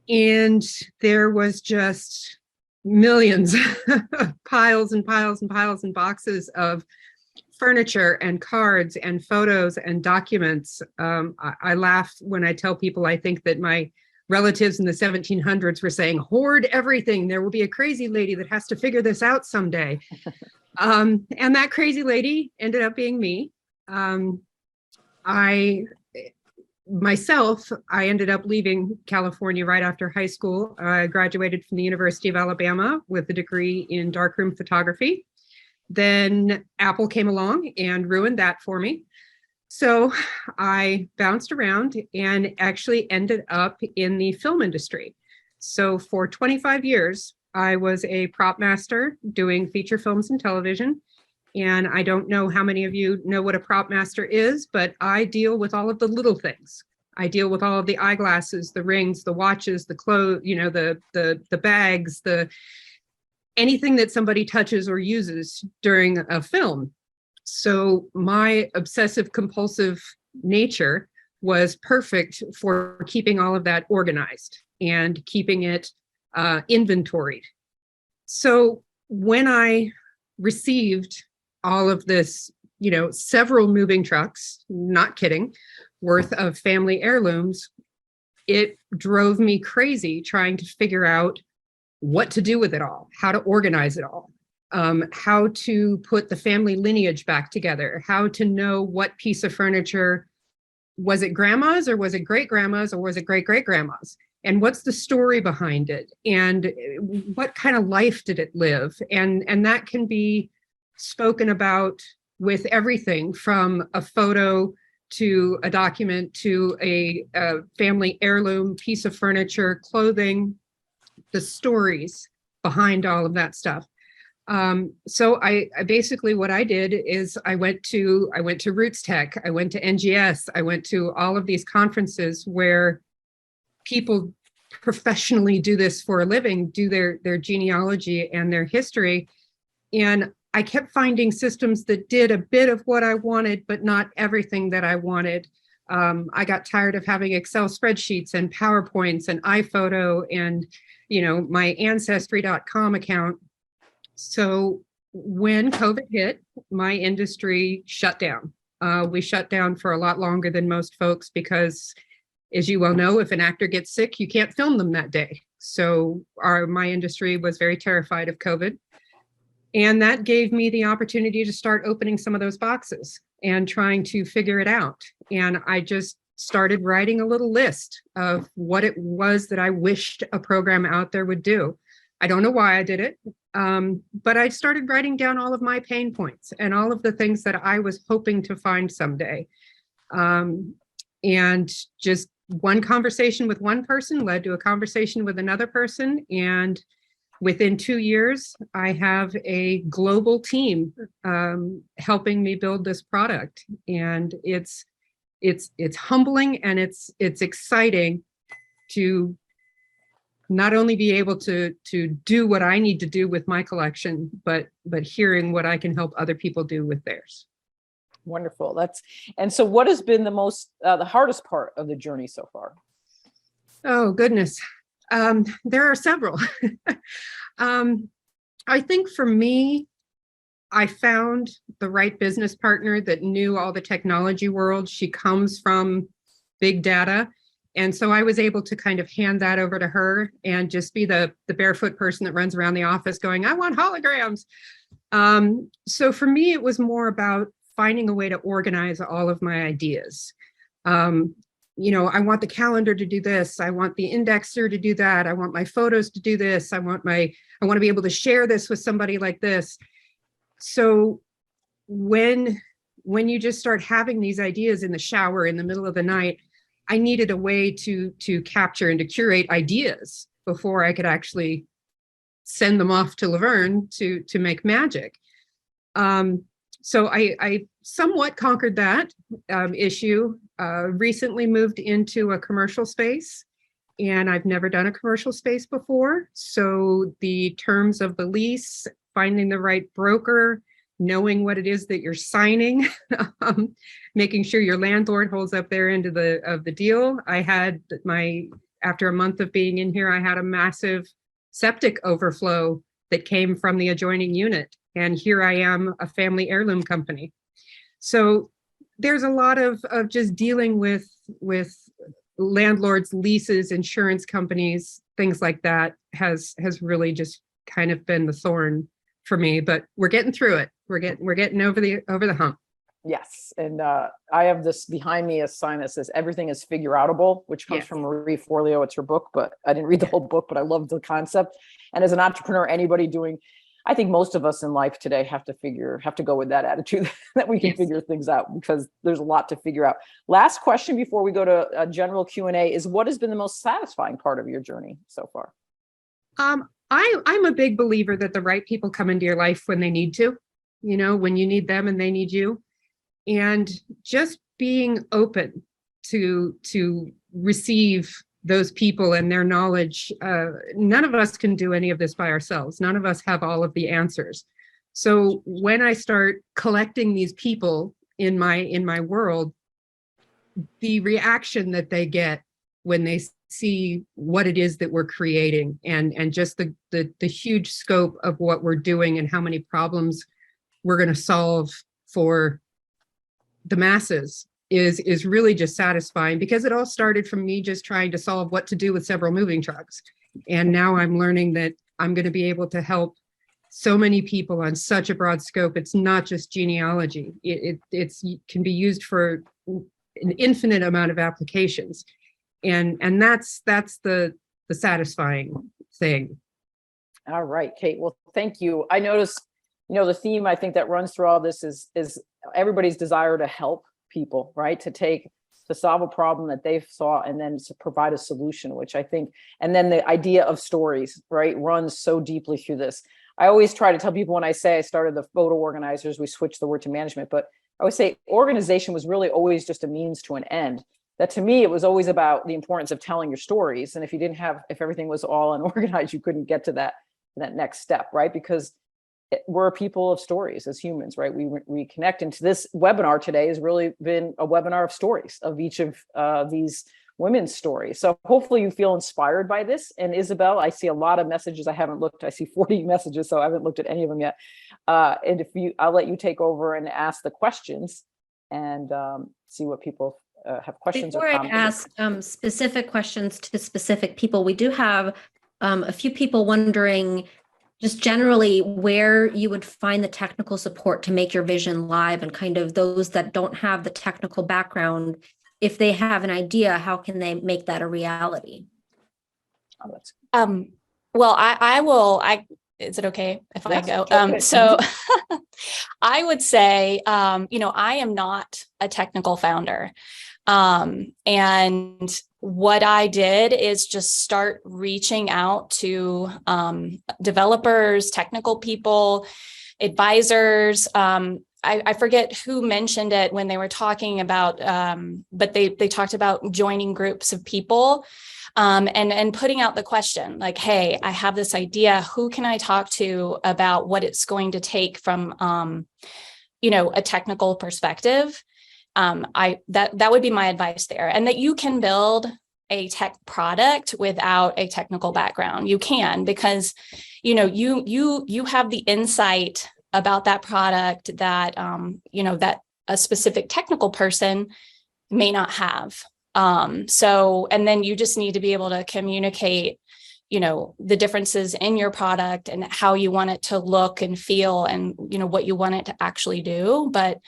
And there was just millions, piles and piles and piles and boxes of furniture and cards and photos and documents. I laugh when I tell people I think that my relatives in the 1700s were saying, hoard everything. There will be a crazy lady that has to figure this out someday. And that crazy lady ended up being me. I ended up leaving California right after high school. I graduated from the University of Alabama with a degree in darkroom photography. Then Apple came along and ruined that for me. So I bounced around and actually ended up in the film industry. So for 25 years, I was a prop master doing feature films and television. And I don't know how many of you know what a prop master is, but I deal with all of the little things. I deal with all of the eyeglasses, the rings, the watches, the clothes, the bags, anything that somebody touches or uses during a film. So my obsessive compulsive nature was perfect for keeping all of that organized and keeping it inventoried. So when I received all of this, several moving trucks, not kidding, worth of family heirlooms, it drove me crazy trying to figure out what to do with it all, how to organize it all, how to put the family lineage back together, how to know what piece of furniture, was it grandma's or was it great-grandma's or was it great-great-grandma's? And what's the story behind it? And what kind of life did it live? And that can be spoken about with everything from a photo to a document to a family heirloom, piece of furniture, clothing, the stories behind all of that stuff. So I basically, what I did is I went to Roots Tech, I went to NGS, I went to all of these conferences where people professionally do this for a living, do their genealogy and their history. And I kept finding systems that did a bit of what I wanted, but not everything that I wanted. I got tired of having Excel spreadsheets and PowerPoints and iPhoto and, my Ancestry.com account. So when COVID hit, my industry shut down. We shut down for a lot longer than most folks because, as you well know, if an actor gets sick, you can't film them that day. So my industry was very terrified of COVID. And that gave me the opportunity to start opening some of those boxes and trying to figure it out. And I just started writing a little list of what it was that I wished a program out there would do. I don't know why I did it, but I started writing down all of my pain points and all of the things that I was hoping to find someday. And just one conversation with one person led to a conversation with another person. And within 2 years, I have a global team helping me build this product, and it's humbling, and it's exciting to not only be able to do what I need to do with my collection, but hearing what I can help other people do with theirs. Wonderful. And so what has been the hardest part of the journey so far? Oh, goodness. There are several. I think for me, I found the right business partner that knew all the technology world. She comes from big data. And so I was able to kind of hand that over to her and just be the barefoot person that runs around the office going, I want holograms. So for me, it was more about finding a way to organize all of my ideas. You know, I want the calendar to do this. I want the indexer to do that. I want my photos to do this. I want to be able to share this with somebody like this. So when you just start having these ideas in the shower in the middle of the night, I needed a way to capture and to curate ideas before I could actually send them off to Laverne to make magic. So I somewhat conquered that issue. Recently moved into a commercial space, and I've never done a commercial space before. So the terms of the lease, finding the right broker, knowing what it is that you're signing, making sure your landlord holds up their end of the deal. After a month of being in here, I had a massive septic overflow that came from the adjoining unit. And here I am, a family heirloom company. So there's a lot of just dealing with landlords, leases, insurance companies, things like that has really just kind of been the thorn for me, but we're getting through it. We're getting over the hump. Yes. And I have this behind me, a sign that says everything is figure outable, which comes from Marie Forleo. It's her book, but I didn't read the whole book, but I love the concept. And as an entrepreneur, I think most of us in life today have to go with that attitude that we can figure things out, because there's a lot to figure out. Last question before we go to a general Q&A is, what has been the most satisfying part of your journey so far? I'm a big believer that the right people come into your life when they need to, you know, when you need them and they need you. And just being open to receive those people and their knowledge. None of us can do any of this by ourselves. None of us have all of the answers. So when I start collecting these people in my world, the reaction that they get when they see what it is that we're creating and just the huge scope of what we're doing and how many problems we're going to solve for the masses is really just satisfying, because it all started from me just trying to solve what to do with several moving trucks. And now I'm learning that I'm going to be able to help so many people on such a broad scope. It's not just genealogy. It can be used for an infinite amount of applications. And that's the satisfying thing. All right, Kate. Well, thank you. I noticed, the theme I think that runs through all this is everybody's desire to help people, right? To solve a problem that they saw and then to provide a solution, which I think, and then the idea of stories, right, runs so deeply through this. I always try to tell people, when I say I started the photo organizers, we switched the word to management, but I always say organization was really always just a means to an end. That to me, it was always about the importance of telling your stories. And if everything was all unorganized, you couldn't get to that next step, right? Because we're people of stories as humans, right? We connect. And this webinar today has really been a webinar of stories, of each of these women's stories. So hopefully you feel inspired by this. And Isabel, I see a lot of messages. I haven't looked. I see 40 messages, so I haven't looked at any of them yet. And I'll let you take over and ask the questions and see what people have questions. Before I ask specific questions to specific people, we do have a few people wondering just generally where you would find the technical support to make your vision live, and kind of those that don't have the technical background, if they have an idea, how can they make that a reality? Well, I will, is it okay if I go? So I would say, I am not a technical founder. And what I did is just start reaching out to developers, technical people, advisors. I forget who mentioned it when they were talking about, but they talked about joining groups of people and putting out the question like, hey, I have this idea. Who can I talk to about what it's going to take from, a technical perspective? That would be my advice there, and that you can build a tech product without a technical background. You can, because you have the insight about that product that that a specific technical person may not have. And then you just need to be able to communicate the differences in your product and how you want it to look and feel, and what you want it to actually do. But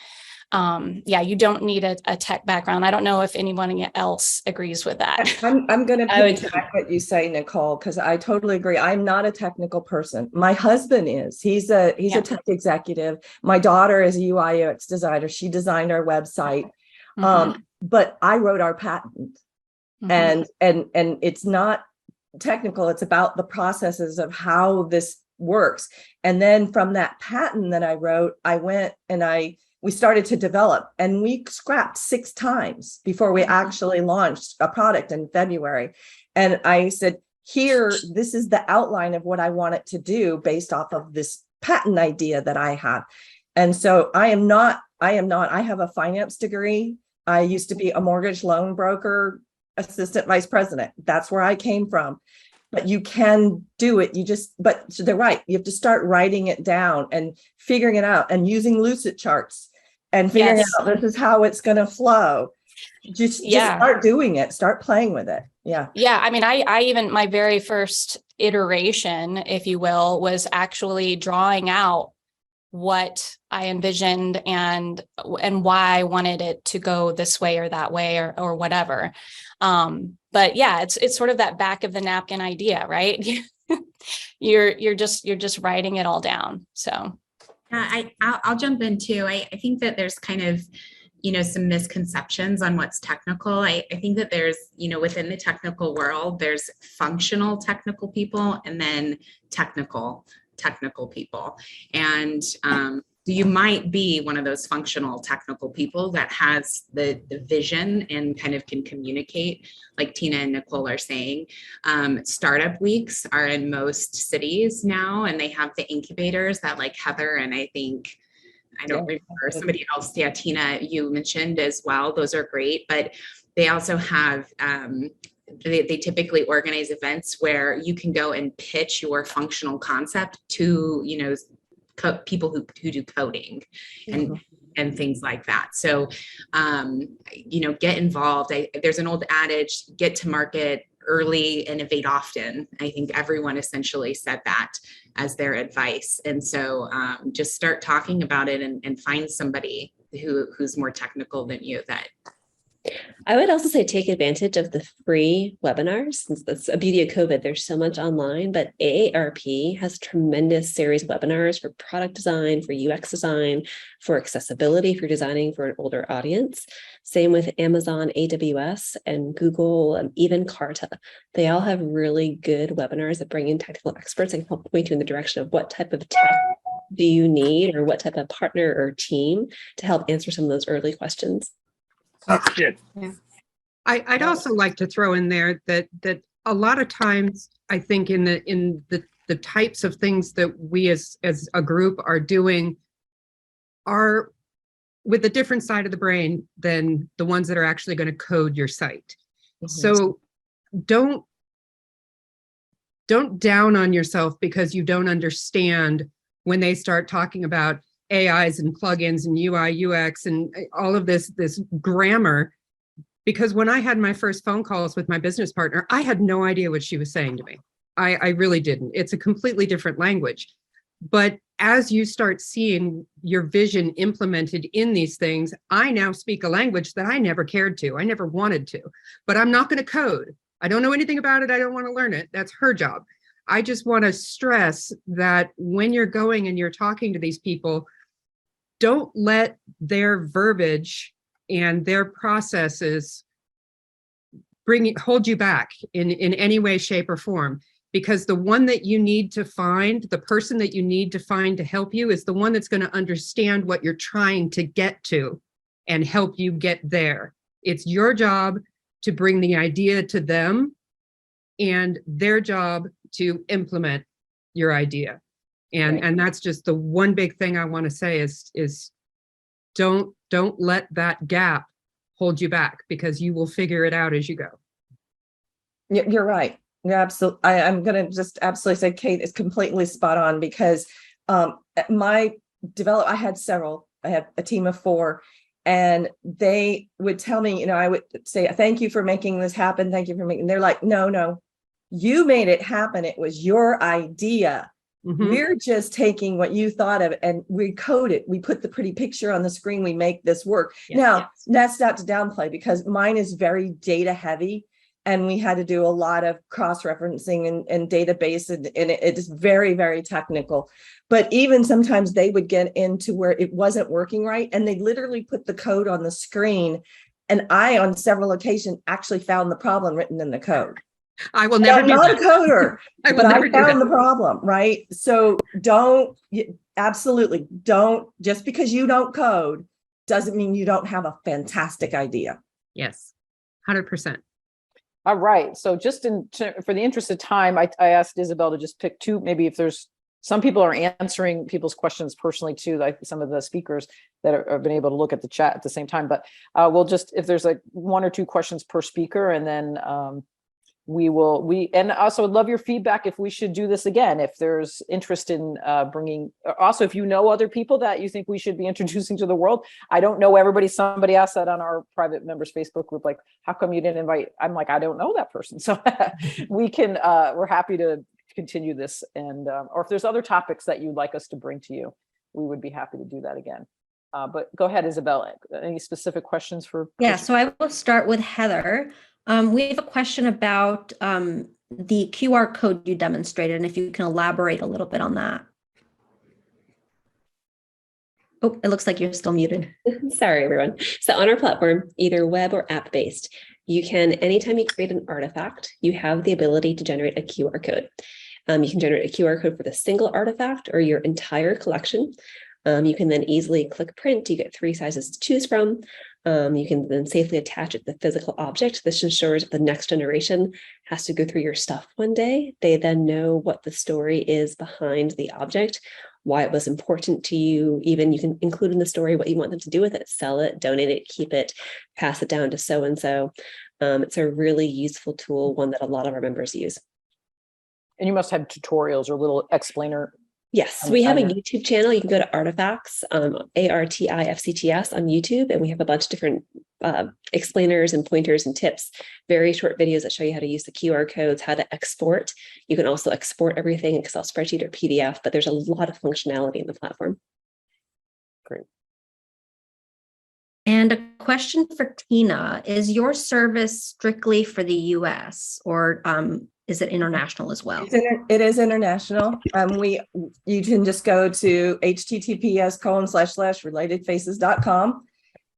you don't need a tech background. I don't know if anyone else agrees with that. I'm going to I would piggyback what you say, Nicole, because I totally agree. I'm not a technical person. My husband is. He's a tech executive. My daughter is a UI UX designer. She designed our website. But I wrote our patent, and it's not technical. It's about the processes of how this works. And then from that patent that I wrote, I went and we started to develop, and we scrapped 6 times before we actually launched a product in February. And I said, here, this is the outline of what I want it to do based off of this patent idea that I have. And so I have a finance degree. I used to be a mortgage loan broker, assistant vice president. That's where I came from. But you can do it. So they're right. You have to start writing it down and figuring it out and using Lucid charts and figuring out this is how it's going to flow. Just start doing it. Start playing with it. Yeah. Yeah. I mean, I even, my very first iteration, if you will, was actually drawing out what I envisioned and why I wanted it to go this way or that way or whatever. But yeah, it's sort of that back of the napkin idea, right? You're just writing it all down. So I'll jump in too. I think that there's kind of, some misconceptions on what's technical. I think that there's, within the technical world, there's functional technical people and then technical people. And you might be one of those functional technical people that has the vision and kind of can communicate, like Tina and Nicole are saying. Startup weeks are in most cities now, and they have the incubators that like Heather and I don't remember somebody else. Yeah, Tina, you mentioned as well. Those are great, but they also have they typically organize events where you can go and pitch your functional concept to people who do coding and things like that. So get involved. There's an old adage, get to market early, innovate often. I think everyone essentially said that as their advice. And so just start talking about it and find somebody who's more technical than you. That I would also say take advantage of the free webinars. Since that's a beauty of COVID, there's so much online, but AARP has a tremendous series of webinars for product design, for UX design, for accessibility if you're designing for an older audience. Same with Amazon, AWS, and Google, and even Carta. They all have really good webinars that bring in technical experts and help point you in the direction of what type of tech do you need or what type of partner or team to help answer some of those early questions. Yeah. I'd also like to throw in there that a lot of times I think in the types of things that we as a group are doing are with a different side of the brain than the ones that are actually going to code your site. So don't down on yourself because you don't understand when they start talking about AIs and plugins and UI, UX and all of this grammar. Because when I had my first phone calls with my business partner, I had no idea what she was saying to me. I really didn't. It's a completely different language. But as you start seeing your vision implemented in these things, I now speak a language that I never cared to. I never wanted to, but I'm not going to code. I don't know anything about it. I don't want to learn it. That's her job. I just want to stress that when you're going and you're talking to these people, don't let their verbiage and their processes hold you back in any way, shape, or form. Because the one that you need to find, the person that you need to find to help you is the one that's going to understand what you're trying to get to and help you get there. It's your job to bring the idea to them and their job to implement your idea. And that's just the one big thing I want to say is don't let that gap hold you back, because you will figure it out as you go. You're right. You're absolutely. I'm going to just absolutely say Kate is completely spot on, because I had a team of 4, and they would tell me, I would say, thank you for making this happen. Thank you for making, they're like, no, you made it happen. It was your idea. Mhm. We're just taking what you thought of and we code it. We put the pretty picture on the screen. We make this work. Yes, Now, yes. that's not to downplay, because mine is very data heavy, and we had to do a lot of cross-referencing and database, and it is very, very technical. But even sometimes they would get into where it wasn't working right, and they literally put the code on the screen. And I, on several occasions, actually found the problem written in the code. I will never I'm do not a that. coder, I will but never I do that. found the problem, right? So absolutely don't, just because you don't code doesn't mean you don't have a fantastic idea. Yes, 100%. All right. So just for the interest of time, I asked Isabel to just pick 2. Maybe if there's some people are answering people's questions personally too, like some of the speakers that have been able to look at the chat at the same time. But we'll just, if there's like 1 or 2 questions per speaker, and then and also would love your feedback if we should do this again, if there's interest in bringing, also if you know other people that you think we should be introducing to the world. I don't know everybody. Somebody asked that on our private members Facebook group, like, how come you didn't invite? I'm like, I don't know that person. So we're happy to continue this, and or if there's other topics that you'd like us to bring to you, we would be happy to do that again. But go ahead, Isabel. Any specific questions for? Yeah, so I will start with Heather. We have a question about the QR code you demonstrated, and if you can elaborate a little bit on that. Oh, it looks like you're still muted. Sorry, everyone. So on our platform, either web or app-based, you can, anytime you create an artifact, you have the ability to generate a QR code. You can generate a QR code for the single artifact or your entire collection. You can then easily click print. You get 3 sizes to choose from. You can then safely attach it to the physical object. This ensures the next generation has to go through your stuff one day. They then know what the story is behind the object, why it was important to you. Even you can include in the story what you want them to do with it, sell it, donate it, keep it, pass it down to so-and-so. It's a really useful tool, one that a lot of our members use. And you must have tutorials or little explainer. Yes, we have a YouTube channel. You can go to Artifacts, ARTIFCTS on YouTube, and we have a bunch of different explainers and pointers and tips, very short videos that show you how to use the QR codes, how to export. You can also export everything in Excel spreadsheet or PDF, but there's a lot of functionality in the platform. Great. And a question for Tina, is your service strictly for the US, or is it international as well? It is international. You can just go to https://relatedfaces.com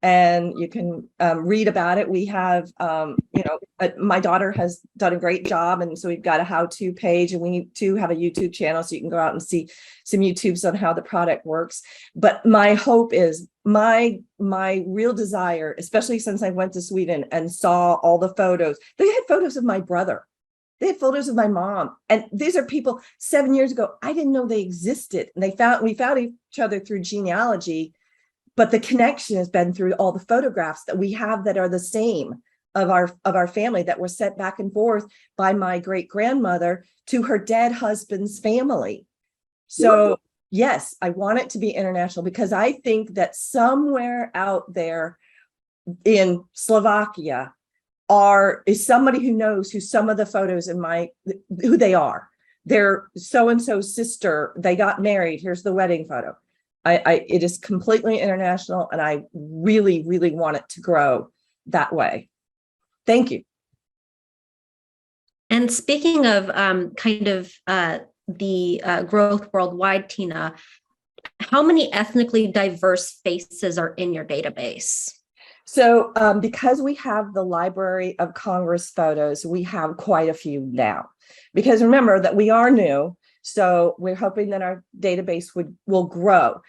and you can read about it. We have, my daughter has done a great job, and so we've got a how-to page, and we do have a YouTube channel, so you can go out and see some YouTubes on how the product works. But my hope is, my real desire, especially since I went to Sweden and saw all the photos, they had photos of my brother. They had photos of my mom. And these are people 7 years ago, I didn't know they existed. And we found each other through genealogy, but the connection has been through all the photographs that we have that are the same of our family, that were sent back and forth by my great grandmother to her dead husband's family. So yes, I want it to be international, because I think that somewhere out there in Slovakia is somebody who knows who some of the photos in who they are. They're so-and-so's sister, they got married, here's the wedding photo. It is completely international, and I really, really want it to grow that way. Thank you. And speaking of the growth worldwide, Tina, how many ethnically diverse faces are in your database? So because we have the Library of Congress photos, we have quite a few now. Because remember that we are new, so we're hoping that our database will grow.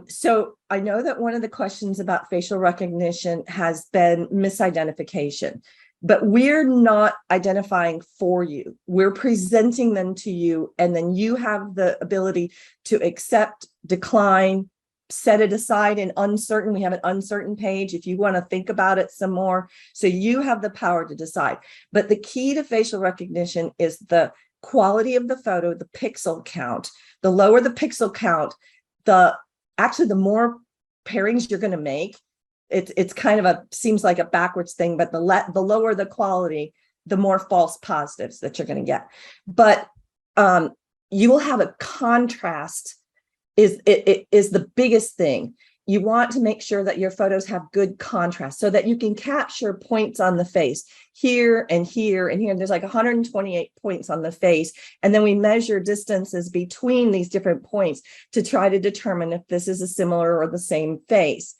So I know that one of the questions about facial recognition has been misidentification, but we're not identifying for you. We're presenting them to you, and then you have the ability to accept, decline, set it aside in uncertain. We have an uncertain page if you want to think about it some more. So you have the power to decide. But the key to facial recognition is the quality of the photo, the pixel count. The lower the pixel count, the more pairings you're going to make. It's kind of seems like a backwards thing, but the lower the quality, the more false positives that you're going to get. But you will have a contrast is the biggest thing. You want to make sure that your photos have good contrast so that you can capture points on the face here and here and here. There's like 128 points on the face. And then we measure distances between these different points to try to determine if this is a similar or the same face.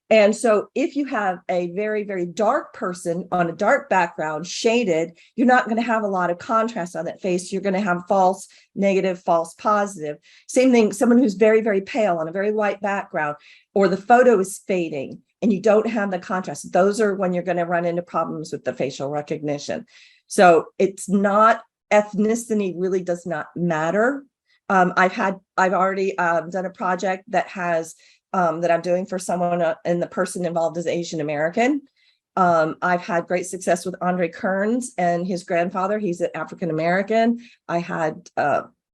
And so if you have a very, very dark person on a dark background shaded, you're not going to have a lot of contrast on that face. You're going to have false negative, false positive. Same thing, someone who's very, very pale on a very white background, or the photo is fading and you don't have the contrast. Those are when you're going to run into problems with the facial recognition. So it's not, ethnicity really does not matter. I've already done a project that has that I'm doing for someone and the person involved is Asian American. I've had great success with Andre Kearns and his grandfather. He's an African American. I had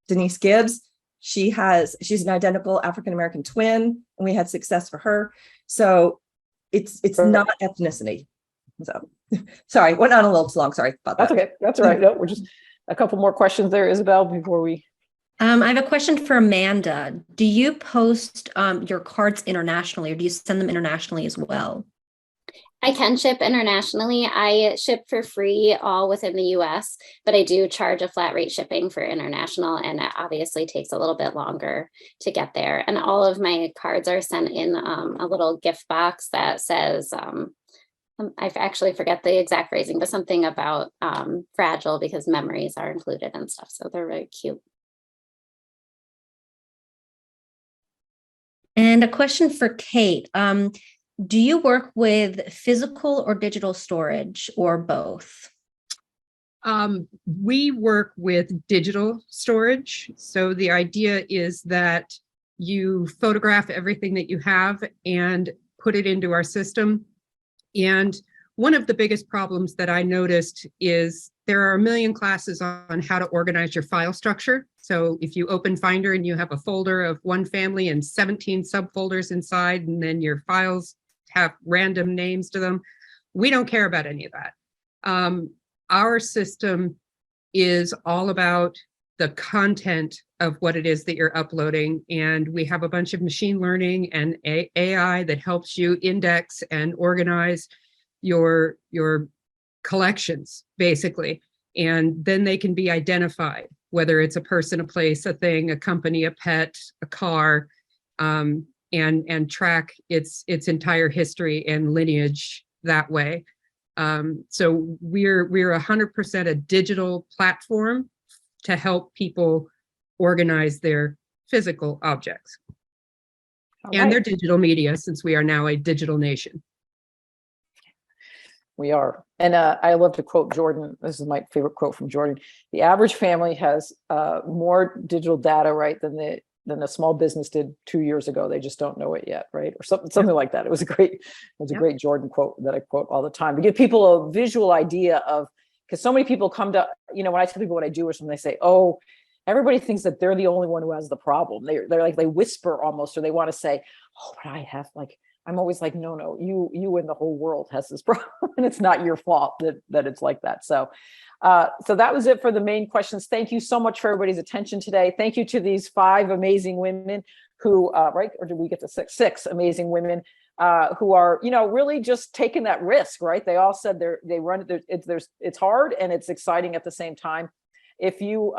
Denise Gibbs. She's an identical African American twin, and we had success for her. So it's not ethnicity. So sorry, went on a little too long. Sorry about that. That's okay. That's all right. No, we're just a couple more questions there, Isabel, before we. I have a question for Amanda. Do you post your cards internationally, or do you send them internationally as well? I can ship internationally. I ship for free all within the US, but I do charge a flat rate shipping for international, and it obviously takes a little bit longer to get there. And all of my cards are sent in a little gift box that says, I actually forget the exact phrasing, but something about fragile, because memories are included and stuff. So they're really cute. And a question for Kate. Do you work with physical or digital storage, or both? We work with digital storage. So the idea is that you photograph everything that you have and put it into our system. And one of the biggest problems that I noticed is there are a million classes on how to organize your file structure. So if you open Finder and you have a folder of one family and 17 subfolders inside, and then your files have random names to them, we don't care about any of that. Our system is all about the content of what it is that you're uploading. And we have a bunch of machine learning and AI that helps you index and organize your collections, basically. And then they can be identified, whether it's a person, a place, a thing, a company, a pet, a car, and track its entire history and lineage that way. So we're 100% a digital platform to help people organize their physical objects and their digital media, since we are now a digital nation. We are. And I love to quote Jordan. This is my favorite quote from Jordan. The average family has more digital data, right, than the small business did 2 years ago. They just don't know it yet, right? Or something like that. It was a great Jordan quote that I quote all the time, to give people a visual idea of, because so many people come to, when I tell people what I do or something, they say, oh, everybody thinks that they're the only one who has the problem. They're like, they whisper almost, or they want to say, oh, but I have, like, I'm always like, no, you and the whole world has this problem, and it's not your fault that it's like that. So that was it for the main questions. Thank you so much for everybody's attention today. Thank you to these 5 amazing women who, right, or did we get to 6 amazing women who are, really just taking that risk, right? They all said it's hard and it's exciting at the same time. If you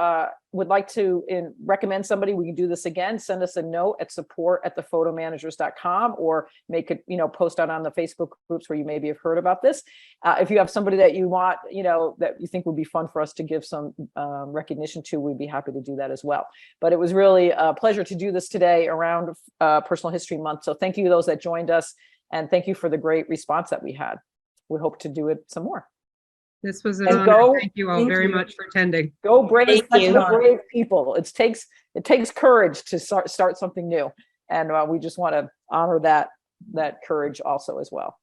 would like to recommend somebody, we can do this again. Send us a note at support@thephotomanagers.com, or make it, post out on the Facebook groups where you maybe have heard about this. If you have somebody that you want, that you think would be fun for us to give some recognition to, we'd be happy to do that as well. But it was really a pleasure to do this today around Personal History Month. So thank you to those that joined us, and thank you for the great response that we had. We hope to do it some more. This was an And honor. Thank you all thank very you. much for attending. Go brave, Thank you. the brave people. It takes courage to start something new, and we just want to honor that courage also as well.